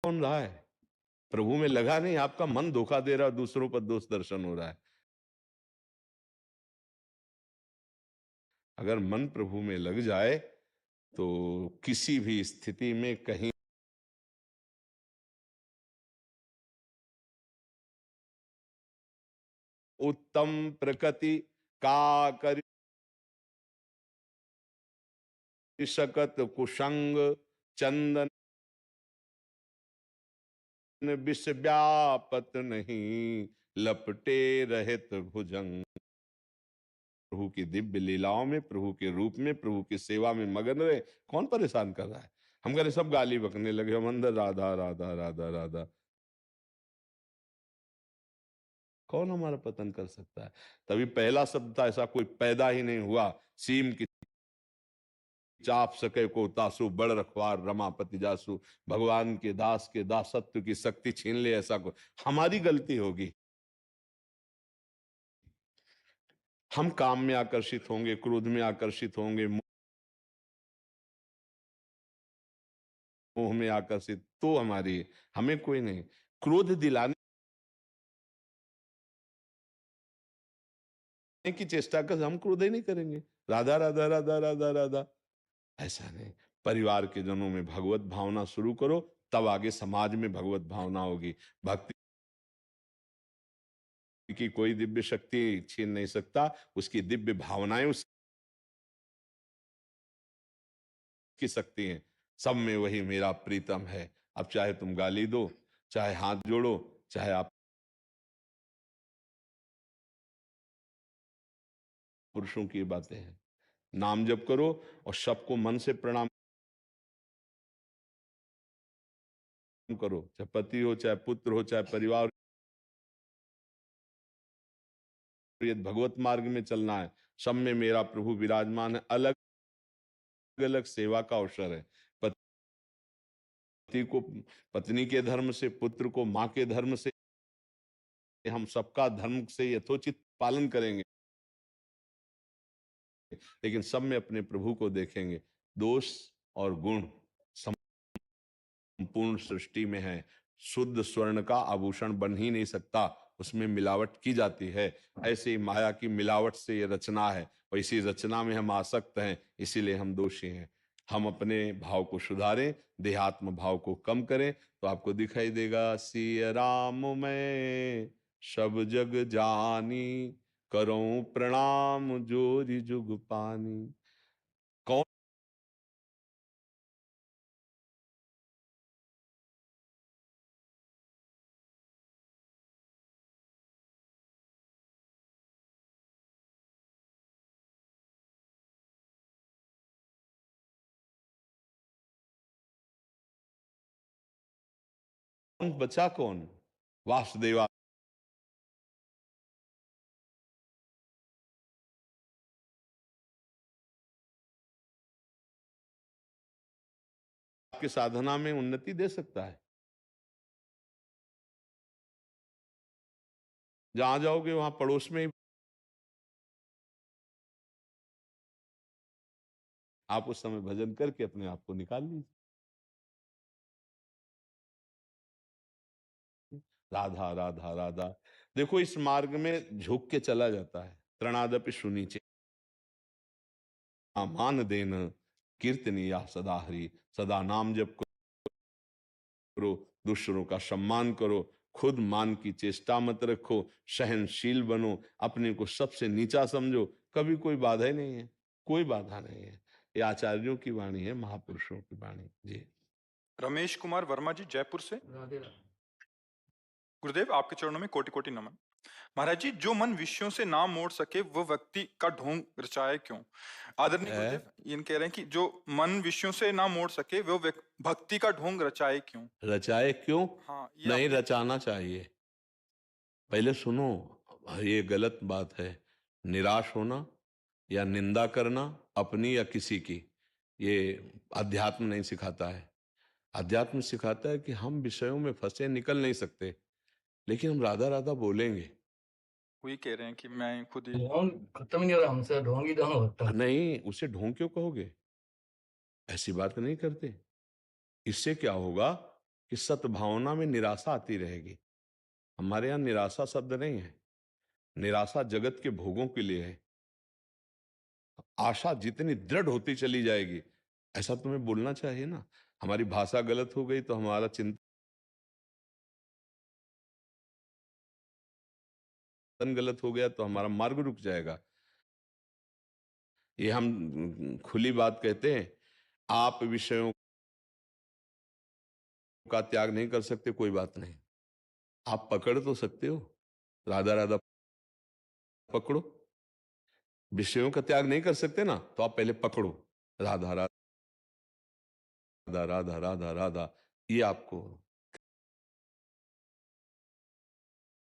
कौन रहा है? प्रभु में लगा नहीं, आपका मन धोखा दे रहा है, दूसरों पर दोष दर्शन हो रहा है। अगर मन प्रभु में लग जाए तो किसी भी स्थिति में कहीं उत्तम प्रकृति का करि शकत कुसंग चंदन विष व्यापत नहीं, लपटे रहित भुजंग। प्रभु की दिव्य लीलाओं में, प्रभु के रूप में, प्रभु की सेवा में मगन रहे। कौन परेशान कर रहा है? हम कह रहे सब गाली बकने लगे, हम अंदर राधा राधा राधा राधा। कौन हमारा पतन कर सकता है? तभी पहला शब्द था, ऐसा कोई पैदा ही नहीं हुआ। सीम की चाप सके को तासु, बड़ रखवार रमापति जासु। भगवान के दासत्व की शक्ति छीन ले, ऐसा को हमारी गलती होगी। हम काम में आकर्षित होंगे, क्रोध में आकर्षित होंगे, मोह में आकर्षित, तो हमारी, हमें कोई नहीं। क्रोध दिलाने की चेष्टा कर, हम क्रोध ही नहीं करेंगे। राधा राधा राधा राधा राधा, ऐसा नहीं। परिवार के जनों में भगवत भावना शुरू करो, तब आगे समाज में भगवत भावना होगी। भक्ति की कोई दिव्य शक्ति छीन नहीं सकता, उसकी दिव्य भावनाएं उसकी शक्ति है। सब में वही मेरा प्रीतम है। अब चाहे तुम गाली दो, चाहे हाथ जोड़ो, चाहे आप पुरुषों की बातें हैं। नाम जप करो और सबको मन से प्रणाम करो, चाहे पति हो, चाहे पुत्र हो, चाहे परिवार। ये भगवत मार्ग में चलना है, सब में मेरा प्रभु विराजमान है। अलग अलग सेवा का अवसर है। पति को पत्नी के धर्म से, पुत्र को माँ के धर्म से, हम सबका धर्म से यथोचित पालन करेंगे, लेकिन सब में अपने प्रभु को देखेंगे। दोष और गुण संपूर्ण सृष्टि में है। शुद्ध स्वर्ण का आभूषण बन ही नहीं सकता, उसमें मिलावट की जाती है। ऐसे ही माया की मिलावट से ये रचना है, और इसी रचना में हम आसक्त हैं, इसीलिए हम दोषी हैं। हम अपने भाव को सुधारें, देहात्म भाव को कम करें, तो आपको दिखाई देगा सिया राम मैं सब जग जानी, करूं प्रणाम जोरी जुग पानी। कौन बचा? कौन? वासुदेवा आपके साधना में उन्नति दे सकता है। जहां जाओगे वहां पड़ोस में आप उस समय भजन करके अपने आप को निकाल लीजिए। राधा राधा राधा। देखो इस मार्ग में झुक के चला जाता है। त्रणादपि सुनीचे मान देन कीर्तनी या सदा हरि। सदा नाम जप करो, दूसरों का सम्मान करो, खुद मान की चेष्टा मत रखो, सहनशील बनो, अपने को सबसे नीचा समझो। कभी कोई बाधा ही नहीं है, कोई बाधा नहीं है। ये आचार्यों की वाणी है, महापुरुषों की वाणी। जी। रमेश कुमार वर्मा जी, जयपुर से। गुरुदेव, आपके चरणों में कोटि कोटि नमन। महाराज जी, जो मन विषयों से ना मोड़ सके वो व्यक्ति का ढोंग रचाए क्यों? आदरणीय गुरुदेव, ये कह रहे हैं कि जो मन विषयों से ना मोड़ सके वो भक्ति का ढोंग रचाए क्यों? रचाए क्यों? हाँ, नहीं रचाना चाहिए। पहले सुनो, ये गलत बात है। निराश होना या निंदा करना अपनी या किसी की, ये अध्यात्म नहीं सिखाता है। अध्यात्म सिखाता है कि हम विषयों में फंसे, निकल नहीं सकते, लेकिन हम राधा राधा बोलेंगे। वही कह रहे हैं कि मैं खुद ही ढोंग खत्म ही नहीं हो रहा हमसे, ढोंग ही ढोंग होता है। नहीं, उसे ढोंग क्यों कहोगे? ऐसी बात नहीं करते। इससे क्या होगा? कि सद्भावना में निराशा आती रहेगी। हमारे यहाँ निराशा शब्द नहीं है, निराशा जगत के भोगों के लिए है। आशा जितनी दृढ़ होती चली जाएगी, ऐसा तुम्हें बोलना चाहिए ना। हमारी भाषा गलत हो गई तो हमारा चिंतन गलत हो गया तो हमारा मार्ग रुक जाएगा। ये हम खुली बात कहते हैं। आप विषयों का त्याग नहीं कर सकते, कोई बात नहीं, आप पकड़ तो सकते हो। राधा राधा पकड़ो। विषयों का त्याग नहीं कर सकते ना, तो आप पहले पकड़ो, राधा राधा राधा राधा राधा, ये आपको